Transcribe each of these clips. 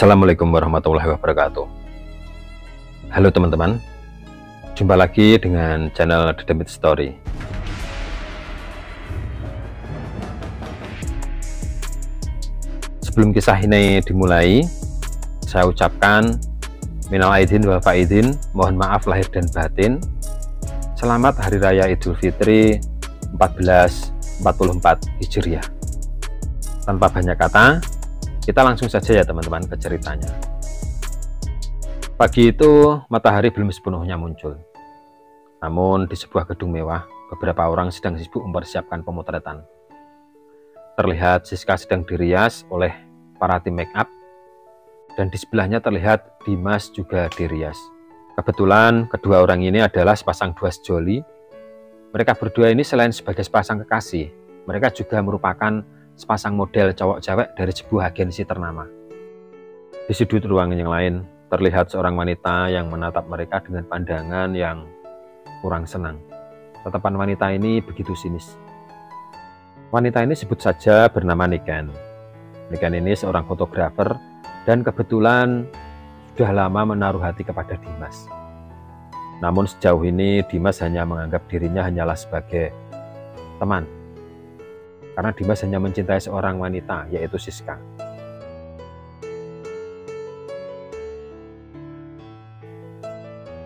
Assalamualaikum warahmatullahi wabarakatuh. Halo teman-teman, jumpa lagi dengan channel The Demit Story. Sebelum kisah ini dimulai, saya ucapkan minal aidin wal faidin, mohon maaf lahir dan batin. Selamat Hari Raya Idul Fitri 1444 Hijriah. Tanpa banyak kata, kita langsung saja ya teman-teman ke ceritanya. Pagi itu matahari belum sepenuhnya muncul. Namun di sebuah gedung mewah, beberapa orang sedang sibuk mempersiapkan pemotretan. Terlihat Siska sedang dirias oleh para tim make up, dan di sebelahnya terlihat Dimas juga dirias. Kebetulan kedua orang ini adalah sepasang dua sejoli. Mereka berdua ini selain sebagai sepasang kekasih, mereka juga merupakan sepasang model cowok-cewek dari sebuah agensi ternama. Di sudut ruangan yang lain, terlihat seorang wanita yang menatap mereka dengan pandangan yang kurang senang. Tatapan wanita ini begitu sinis. Wanita ini sebut saja bernama Niken. Niken ini seorang fotografer dan kebetulan sudah lama menaruh hati kepada Dimas. Namun sejauh ini Dimas hanya menganggap dirinya hanyalah sebagai teman. Karena Dimas hanya mencintai seorang wanita, yaitu Siska.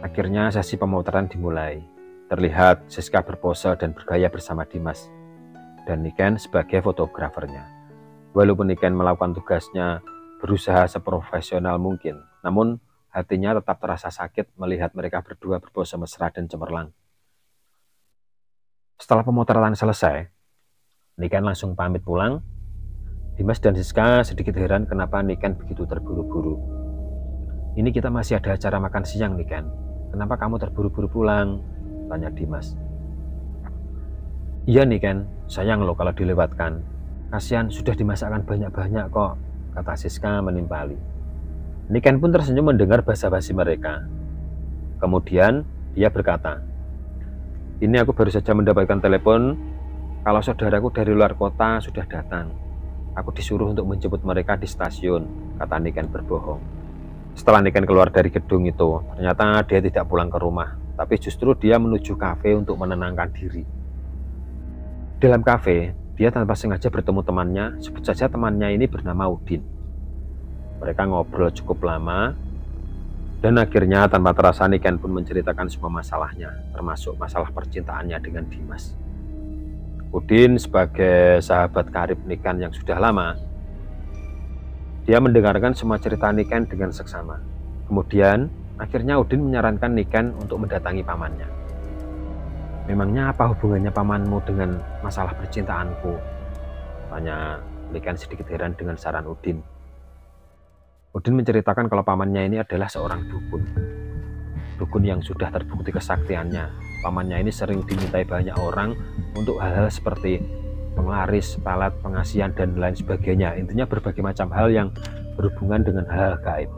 Akhirnya sesi pemotretan dimulai. Terlihat Siska berpose dan bergaya bersama Dimas, dan Niken sebagai fotografernya. Walaupun Niken melakukan tugasnya berusaha seprofesional mungkin, namun hatinya tetap terasa sakit melihat mereka berdua berpose mesra dan cemerlang. Setelah pemotretan selesai, Niken langsung pamit pulang. Dimas dan Siska sedikit heran kenapa Niken begitu terburu-buru. Ini kita masih ada acara makan siang, Niken. Kenapa kamu terburu-buru pulang? Tanya Dimas. Iya Niken, sayang loh kalau dilewatkan. Kasihan sudah dimasakkan banyak-banyak kok, kata Siska menimpali. Niken pun tersenyum mendengar basa-basi mereka. Kemudian dia berkata, ini aku baru saja mendapatkan telepon kalau saudaraku dari luar kota sudah datang. Aku disuruh untuk menjemput mereka di stasiun, kata Niken berbohong. Setelah Niken keluar dari gedung itu, ternyata dia tidak pulang ke rumah, tapi justru dia menuju kafe untuk menenangkan diri. Dalam kafe, dia tanpa sengaja bertemu temannya, sebut saja temannya ini bernama Udin. Mereka ngobrol cukup lama, dan akhirnya tanpa terasa Niken pun menceritakan semua masalahnya, termasuk masalah percintaannya dengan Dimas. Udin sebagai sahabat karib Niken yang sudah lama, dia mendengarkan semua cerita Niken dengan seksama. Kemudian akhirnya Udin menyarankan Niken untuk mendatangi pamannya. Memangnya apa hubungannya pamanmu dengan masalah percintaanku? Tanya Niken sedikit heran dengan saran Udin. Udin menceritakan kalau pamannya ini adalah seorang dukun. Dukun yang sudah terbukti kesaktiannya. Pamannya ini sering dimintai banyak orang untuk hal-hal seperti penglaris, pelet, pengasihan, dan lain sebagainya. Intinya berbagai macam hal yang berhubungan dengan hal gaib.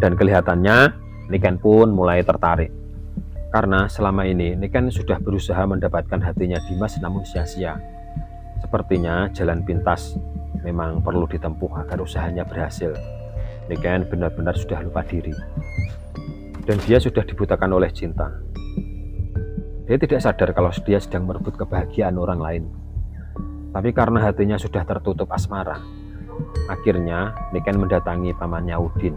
Dan kelihatannya Niken pun mulai tertarik. Karena selama ini Niken sudah berusaha mendapatkan hatinya Dimas namun sia-sia. Sepertinya jalan pintas memang perlu ditempuh agar usahanya berhasil. Niken benar-benar sudah lupa diri. Dan dia sudah dibutakan oleh cinta. Dia tidak sadar kalau dia sedang merebut kebahagiaan orang lain. Tapi karena hatinya sudah tertutup asmara, akhirnya Niken mendatangi pamannya Udin.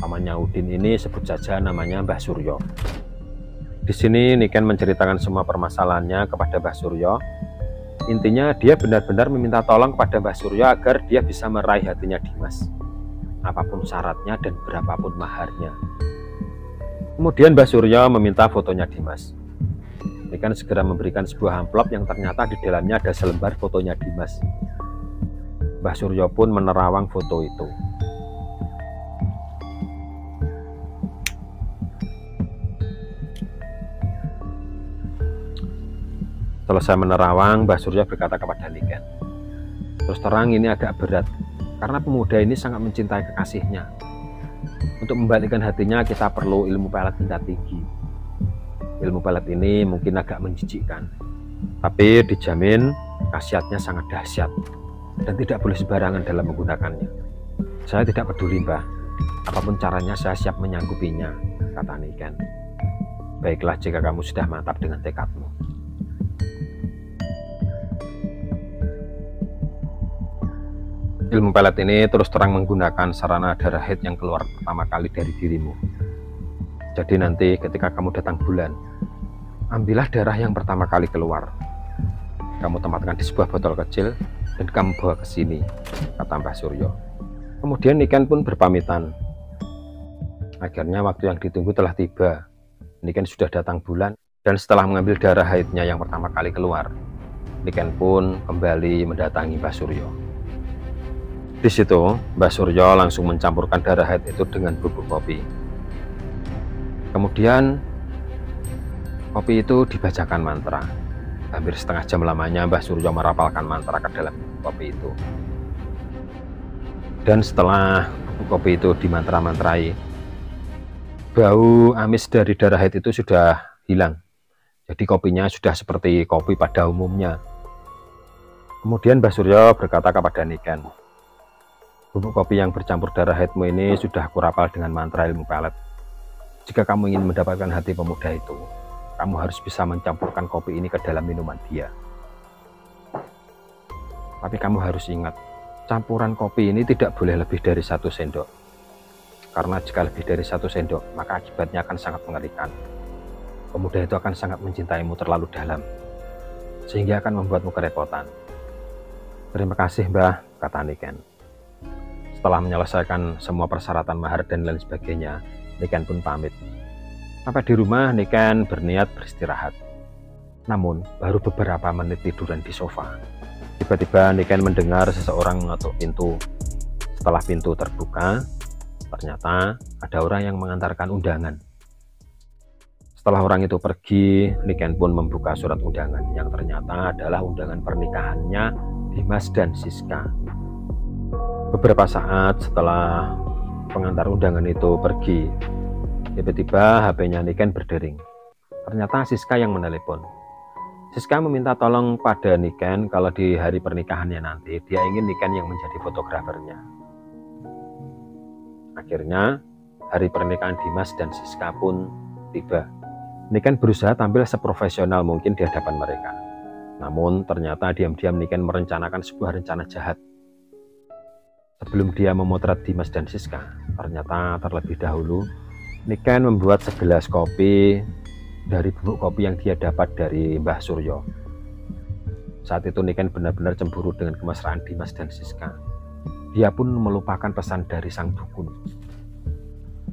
Pamannya Udin ini sebut saja namanya Mbah Suryo. Di sini Niken menceritakan semua permasalahannya kepada Mbah Suryo. Intinya dia benar-benar meminta tolong kepada Mbah Suryo agar dia bisa meraih hatinya Dimas. Apapun syaratnya dan berapapun maharnya. Kemudian Mbah Suryo meminta fotonya Dimas. Niken segera memberikan sebuah amplop yang ternyata di dalamnya ada selembar fotonya Dimas. Mbah Suryo pun menerawang foto itu. Selesai menerawang, Mbah Suryo berkata kepada Niken, terus terang ini agak berat, karena pemuda ini sangat mencintai kekasihnya. Untuk membalikkan hatinya kita perlu ilmu pelet tingkat tinggi. Ilmu pelet ini mungkin agak menjijikkan, tapi dijamin khasiatnya sangat dahsyat dan tidak boleh sembarangan dalam menggunakannya. Saya tidak peduli, Mbah. Apapun caranya saya siap menyanggupinya, kata Niken. Baiklah jika kamu sudah mantap dengan tekadmu. Ilmu pelet ini terus terang menggunakan sarana darah haid yang keluar pertama kali dari dirimu. Jadi nanti ketika kamu datang bulan, ambillah darah yang pertama kali keluar. Kamu tempatkan di sebuah botol kecil dan kamu bawa ke sini, kata Mbah Suryo. Kemudian Niken pun berpamitan. Akhirnya waktu yang ditunggu telah tiba. Niken sudah datang bulan, dan setelah mengambil darah haidnya yang pertama kali keluar, Niken pun kembali mendatangi Mbah Suryo. Di situ, Mbah Suryo langsung mencampurkan darah haid itu dengan bubuk kopi. Kemudian, kopi itu dibacakan mantra. Hampir setengah jam lamanya Mbah Suryo merapalkan mantra ke dalam kopi itu. Dan setelah bubuk kopi itu dimantra-mantrai, bau amis dari darah haid itu sudah hilang. Jadi kopinya sudah seperti kopi pada umumnya. Kemudian Mbah Suryo berkata kepada Niken, bubuk kopi yang bercampur darah haidmu ini sudah aku rapal dengan mantra ilmu pelet. Jika kamu ingin mendapatkan hati pemuda itu, kamu harus bisa mencampurkan kopi ini ke dalam minuman dia. Tapi kamu harus ingat, campuran kopi ini tidak boleh lebih dari 1 sendok. Karena jika lebih dari 1 sendok, maka akibatnya akan sangat mengerikan. Pemuda itu akan sangat mencintaimu terlalu dalam, sehingga akan membuatmu kerepotan. Terima kasih, Mbah, kata Niken. Setelah menyelesaikan semua persyaratan mahar dan lain sebagainya, Niken pun pamit. Sampai di rumah, Niken berniat beristirahat. Namun, baru beberapa menit tiduran di sofa, tiba-tiba Niken mendengar seseorang mengetuk pintu. Setelah pintu terbuka, ternyata ada orang yang mengantarkan undangan. Setelah orang itu pergi, Niken pun membuka surat undangan yang ternyata adalah undangan pernikahannya Dimas dan Siska. Beberapa saat setelah pengantar undangan itu pergi, tiba-tiba HP-nya Niken berdering. Ternyata Siska yang menelepon. Siska meminta tolong pada Niken kalau di hari pernikahannya nanti dia ingin Niken yang menjadi fotografernya. Akhirnya, hari pernikahan Dimas dan Siska pun tiba. Niken berusaha tampil seprofesional mungkin di hadapan mereka. Namun, ternyata diam-diam Niken merencanakan sebuah rencana jahat. Sebelum dia memotret Dimas dan Siska, ternyata terlebih dahulu, Niken membuat segelas kopi dari bubuk kopi yang dia dapat dari Mbah Suryo. Saat itu Niken benar-benar cemburu dengan kemesraan Dimas dan Siska. Dia pun melupakan pesan dari sang dukun.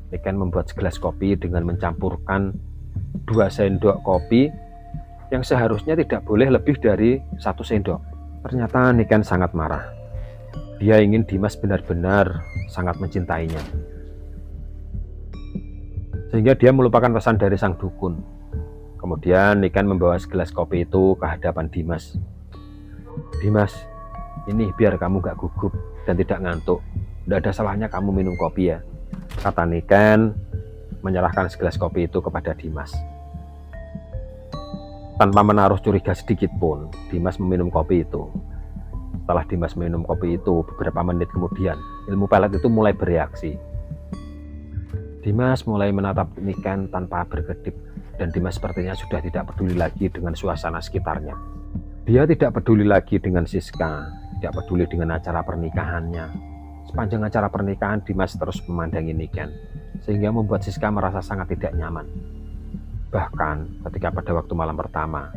Niken membuat segelas kopi dengan mencampurkan 2 sendok kopi yang seharusnya tidak boleh lebih dari 1 sendok. Ternyata Niken sangat marah. Dia ingin Dimas benar-benar sangat mencintainya. Sehingga dia melupakan pesan dari sang dukun. Kemudian Niken membawa segelas kopi itu ke hadapan Dimas. Dimas, ini biar kamu gak gugup dan tidak ngantuk. Tidak ada salahnya kamu minum kopi ya, kata Niken, menyerahkan segelas kopi itu kepada Dimas. Tanpa menaruh curiga sedikit pun, Dimas meminum kopi itu. Setelah Dimas minum kopi itu, beberapa menit kemudian, ilmu pelet itu mulai bereaksi. Dimas mulai menatap Niken tanpa berkedip, dan Dimas sepertinya sudah tidak peduli lagi dengan suasana sekitarnya. Dia tidak peduli lagi dengan Siska, tidak peduli dengan acara pernikahannya. Sepanjang acara pernikahan, Dimas terus memandangi Niken, sehingga membuat Siska merasa sangat tidak nyaman. Bahkan ketika pada waktu malam pertama,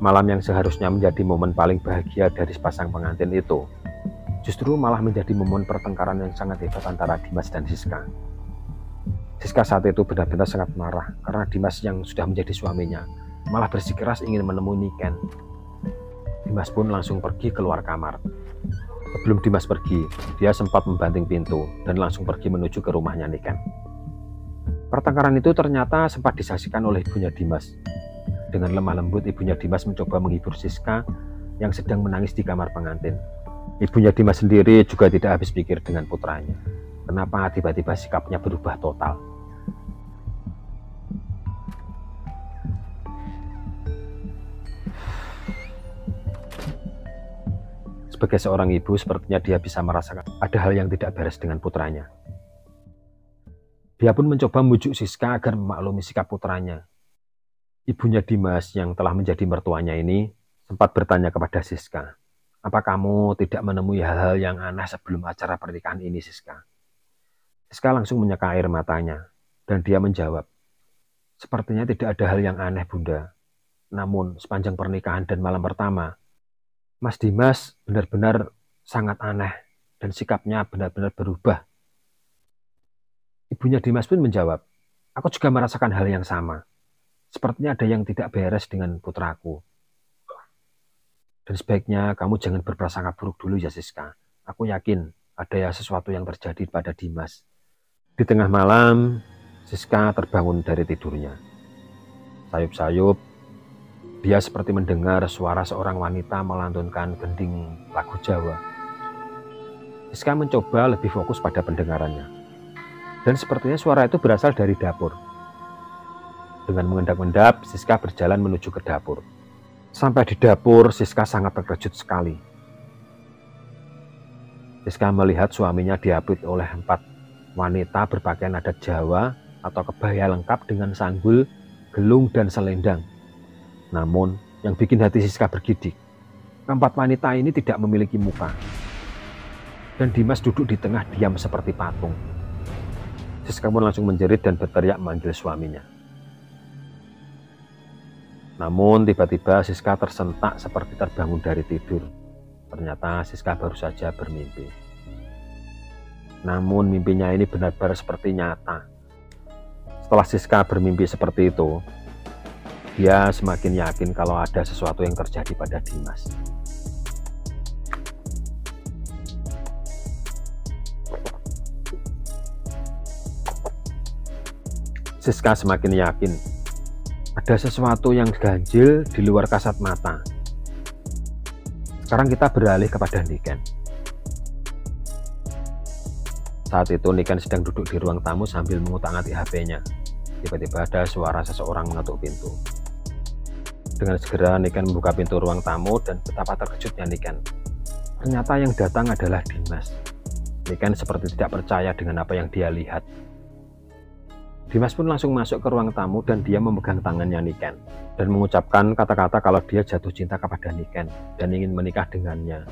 malam yang seharusnya menjadi momen paling bahagia dari sepasang pengantin itu, justru malah menjadi momen pertengkaran yang sangat hebat antara Dimas dan Siska. Siska saat itu benar-benar sangat marah karena Dimas yang sudah menjadi suaminya malah bersikeras ingin menemui Niken. Dimas pun langsung pergi keluar kamar. Sebelum Dimas pergi, dia sempat membanting pintu dan langsung pergi menuju ke rumahnya Niken. Pertengkaran itu ternyata sempat disaksikan oleh ibunya Dimas. Dengan lemah lembut, ibunya Dimas mencoba menghibur Siska yang sedang menangis di kamar pengantin. Ibunya Dimas sendiri juga tidak habis pikir dengan putranya. Kenapa tiba-tiba sikapnya berubah total? sebagai seorang ibu, sepertinya dia bisa merasakan ada hal yang tidak beres dengan putranya. Dia pun mencoba membujuk Siska agar memaklumi sikap putranya. Ibunya Dimas yang telah menjadi mertuanya ini sempat bertanya kepada Siska, "Apa kamu tidak menemui hal-hal yang aneh sebelum acara pernikahan ini, Siska?" Siska langsung menyeka air matanya, dan dia menjawab, "Sepertinya tidak ada hal yang aneh, Bunda. Namun sepanjang pernikahan dan malam pertama, Mas Dimas benar-benar sangat aneh dan sikapnya benar-benar berubah." Ibunya Dimas pun menjawab, "Aku juga merasakan hal yang sama. Sepertinya ada yang tidak beres dengan putraku. Dan sebaiknya kamu jangan berprasangka buruk dulu ya, Siska. Aku yakin ada ya sesuatu yang terjadi pada Dimas." Di tengah malam, Siska terbangun dari tidurnya. Sayup-sayup, dia seperti mendengar suara seorang wanita melantunkan gending lagu Jawa. Siska mencoba lebih fokus pada pendengarannya. Dan sepertinya suara itu berasal dari dapur. Dengan mengendap-endap, Siska berjalan menuju ke dapur. Sampai di dapur, Siska sangat terkejut sekali. Siska melihat suaminya diapit oleh 4 wanita berpakaian adat Jawa atau kebaya lengkap dengan sanggul, gelung, dan selendang. Namun, yang bikin hati Siska bergidik, 4 wanita ini tidak memiliki muka. Dan Dimas duduk di tengah diam seperti patung. Siska pun langsung menjerit dan berteriak memanggil suaminya. Namun tiba-tiba Siska tersentak seperti terbangun dari tidur. Ternyata Siska baru saja bermimpi. Namun mimpinya ini benar-benar seperti nyata. Setelah Siska bermimpi seperti itu, dia semakin yakin kalau ada sesuatu yang terjadi pada Dimas. Siska semakin yakin ada sesuatu yang ganjil di luar kasat mata. Sekarang kita beralih kepada Niken. Saat itu Niken sedang duduk di ruang tamu sambil mengutak-atik HP-nya. Tiba-tiba ada suara seseorang mengetuk pintu. Dengan segera Niken membuka pintu ruang tamu dan betapa terkejutnya Niken. Ternyata yang datang adalah Dimas. Niken seperti tidak percaya dengan apa yang dia lihat. Dimas pun langsung masuk ke ruang tamu dan dia memegang tangannya Niken dan mengucapkan kata-kata kalau dia jatuh cinta kepada Niken dan ingin menikah dengannya.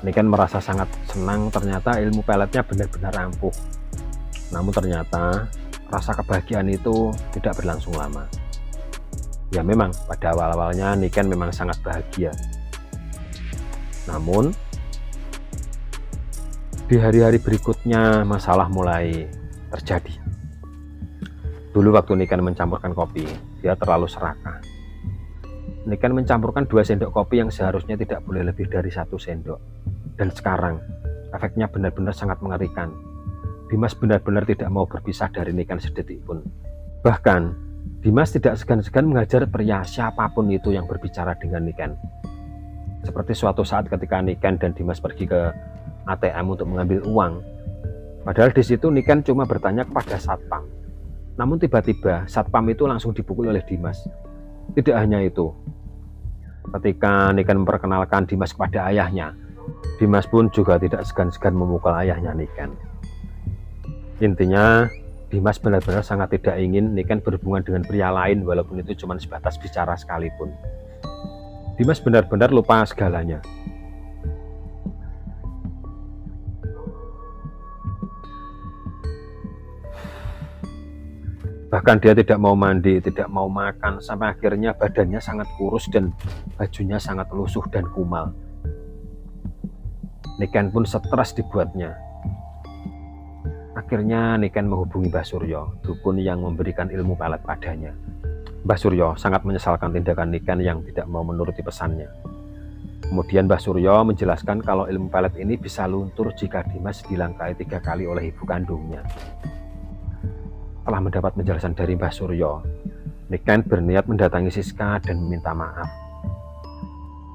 Niken merasa sangat senang, ternyata ilmu peletnya benar-benar ampuh. Namun ternyata rasa kebahagiaan itu tidak berlangsung lama. Ya memang pada awal-awalnya Niken memang sangat bahagia. Namun di hari-hari berikutnya masalah mulai terjadi. Dulu waktu Niken mencampurkan kopi, dia terlalu serakah. Niken mencampurkan 2 sendok kopi yang seharusnya tidak boleh lebih dari 1 sendok. Dan sekarang, efeknya benar-benar sangat mengerikan. Dimas benar-benar tidak mau berpisah dari Niken sedetik pun. Bahkan, Dimas tidak segan-segan menghajar pria siapapun itu yang berbicara dengan Niken. Seperti suatu saat ketika Niken dan Dimas pergi ke ATM untuk mengambil uang. Padahal di situ Niken cuma bertanya kepada satpam. Namun tiba-tiba satpam itu langsung dipukul oleh Dimas. Tidak hanya itu, ketika Niken memperkenalkan Dimas kepada ayahnya, Dimas pun juga tidak segan-segan memukul ayahnya Niken. Intinya, Dimas benar-benar sangat tidak ingin Niken berhubungan dengan pria lain walaupun itu cuma sebatas bicara sekalipun. Dimas benar-benar lupa segalanya. Bahkan dia tidak mau mandi, tidak mau makan, sampai akhirnya badannya sangat kurus dan bajunya sangat lusuh dan kumal. Niken pun stres dibuatnya. Akhirnya Niken menghubungi Mbah Suryo, dukun yang memberikan ilmu pelet padanya. Mbah Suryo sangat menyesalkan tindakan Niken yang tidak mau menuruti pesannya. Kemudian Mbah Suryo menjelaskan kalau ilmu pelet ini bisa luntur jika Dimas dilangkai 3 kali oleh ibu kandungnya. Setelah mendapat penjelasan dari Mbah Suryo, Niken berniat mendatangi Siska dan meminta maaf.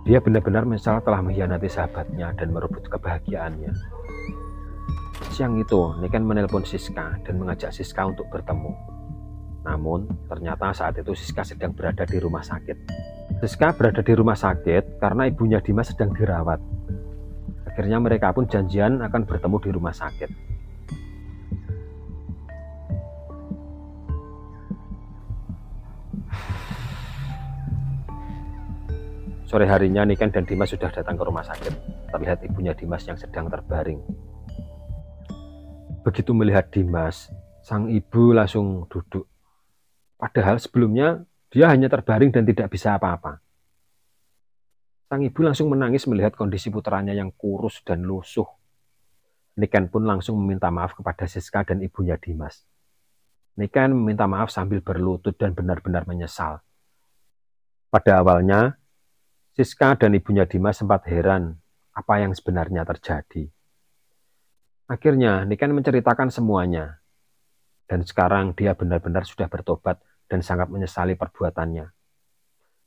Dia benar-benar menyesal telah mengkhianati sahabatnya dan merebut kebahagiaannya. Siang itu, Niken menelpon Siska dan mengajak Siska untuk bertemu. Namun, ternyata saat itu Siska sedang berada di rumah sakit. Siska berada di rumah sakit karena ibunya Dimas sedang dirawat. Akhirnya mereka pun janjian akan bertemu di rumah sakit. Sore harinya Niken dan Dimas sudah datang ke rumah sakit. Terlihat ibunya Dimas yang sedang terbaring. Begitu melihat Dimas, sang ibu langsung duduk. Padahal sebelumnya dia hanya terbaring dan tidak bisa apa-apa. Sang ibu langsung menangis melihat kondisi putranya yang kurus dan lusuh. Niken pun langsung meminta maaf kepada Siska dan ibunya Dimas. Niken meminta maaf sambil berlutut dan benar-benar menyesal. Pada awalnya, Siska dan ibunya Dimas sempat heran apa yang sebenarnya terjadi. Akhirnya Niken menceritakan semuanya. Dan sekarang dia benar-benar sudah bertobat dan sangat menyesali perbuatannya.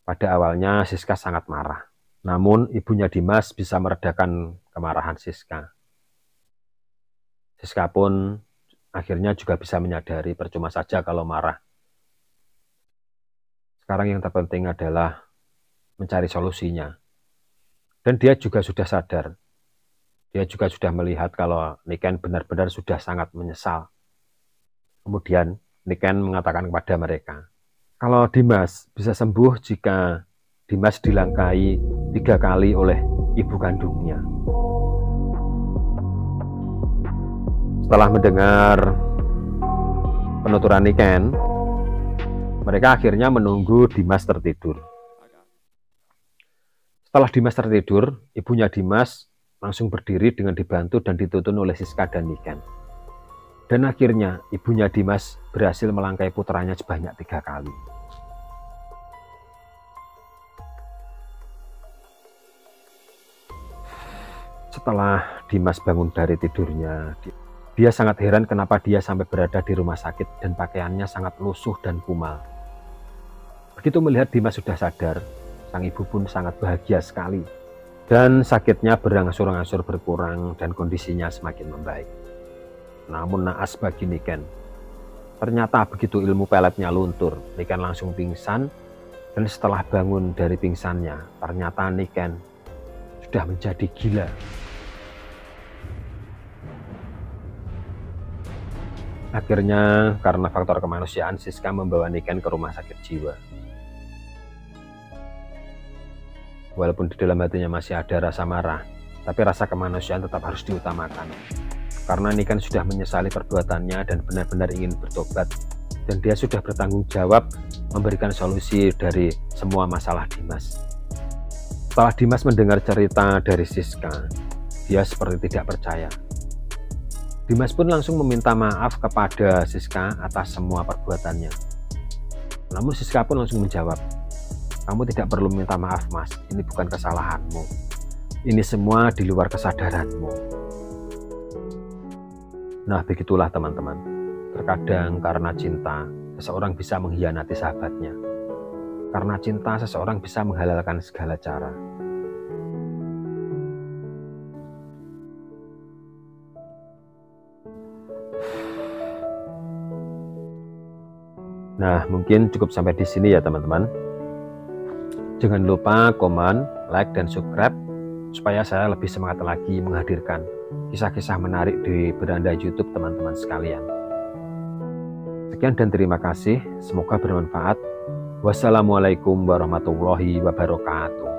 Pada awalnya Siska sangat marah. Namun ibunya Dimas bisa meredakan kemarahan Siska. Siska pun akhirnya juga bisa menyadari percuma saja kalau marah. Sekarang yang terpenting adalah mencari solusinya. Dan dia juga sudah sadar. Dia juga sudah melihat kalau Niken benar-benar sudah sangat menyesal. Kemudian Niken mengatakan kepada mereka, kalau Dimas bisa sembuh jika Dimas dilangkahi 3 kali oleh ibu kandungnya. Setelah mendengar penuturan Niken, mereka akhirnya menunggu Dimas tertidur. Setelah Dimas tertidur, ibunya Dimas langsung berdiri dengan dibantu dan dituntun oleh Siska dan Niken. Dan akhirnya ibunya Dimas berhasil melangkai putranya sebanyak 3 kali. Setelah Dimas bangun dari tidurnya, dia sangat heran kenapa dia sampai berada di rumah sakit dan pakaiannya sangat lusuh dan kumal. Begitu melihat Dimas sudah sadar, sang ibu pun sangat bahagia sekali. Dan sakitnya berangsur-angsur berkurang dan kondisinya semakin membaik. Namun naas bagi Niken. Ternyata begitu ilmu peletnya luntur, Niken langsung pingsan. Dan setelah bangun dari pingsannya, ternyata Niken sudah menjadi gila. Akhirnya karena faktor kemanusiaan, Siska membawa Niken ke rumah sakit jiwa. Walaupun di dalam hatinya masih ada rasa marah, tapi rasa kemanusiaan tetap harus diutamakan. Karena Niken sudah menyesali perbuatannya dan benar-benar ingin bertobat. Dan dia sudah bertanggung jawab memberikan solusi dari semua masalah Dimas. Setelah Dimas mendengar cerita dari Siska, dia seperti tidak percaya. Dimas pun langsung meminta maaf kepada Siska atas semua perbuatannya. Namun Siska pun langsung menjawab, kamu tidak perlu minta maaf mas, ini bukan kesalahanmu. Ini semua di luar kesadaranmu. Nah begitulah teman-teman, terkadang karena cinta, seseorang bisa mengkhianati sahabatnya. Karena cinta, seseorang bisa menghalalkan segala cara. Nah, mungkin cukup sampai di sini ya teman-teman. Jangan lupa komen, like, dan subscribe supaya saya lebih semangat lagi menghadirkan kisah-kisah menarik di beranda YouTube teman-teman sekalian. Sekian dan terima kasih. Semoga bermanfaat. Wassalamualaikum warahmatullahi wabarakatuh.